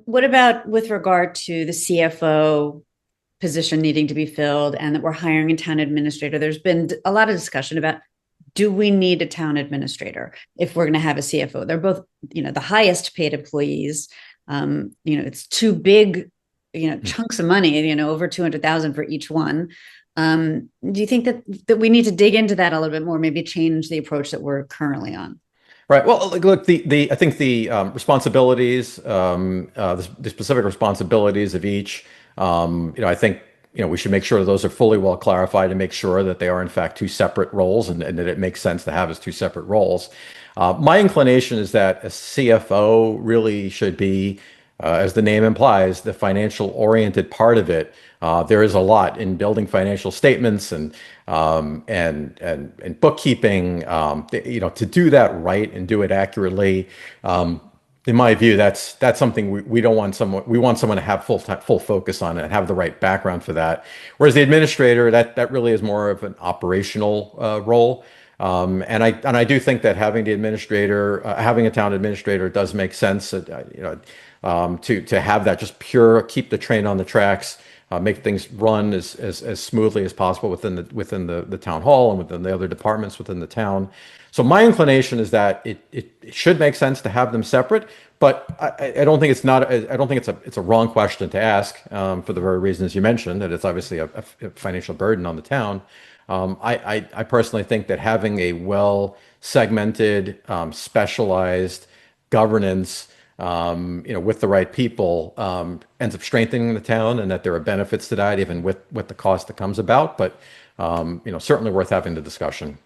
What about with regard to the CFO position needing to be filled and that we're hiring a town administrator? There's been a lot of discussion about, do we need a town administrator if we're going to have a CFO? They're both, the highest paid employees. It's two big, chunks of money, over 200,000 for each one. Do you think that we need to dig into that a little bit more, maybe change the approach that we're currently on? Right. Well, look, the I think the responsibilities, the specific responsibilities of each, I think, we should make sure those are fully well clarified and make sure that they are in fact two separate roles and that it makes sense to have as two separate roles. My inclination is that a CFO really should be, as the name implies, the financial oriented part of it. There is a lot in building financial statements and bookkeeping. To do that right and do it accurately. In my view, that's something we don't want someone. We want someone to have full focus on it and have the right background for that. Whereas the administrator, that really is more of an operational role. And I do think that having having a town administrator does make sense. To have that just pure keep the train on the tracks, make things run as smoothly as possible within the town hall and within the other departments within the town. So my inclination is that it should make sense to have them separate, but I don't think it's a wrong question to ask, for the very reasons you mentioned, that it's obviously a financial burden on the town. I personally think that having a well segmented, specialized governance, with the right people, ends up strengthening the town, and that there are benefits to that, even with the cost that comes about. But certainly worth having the discussion.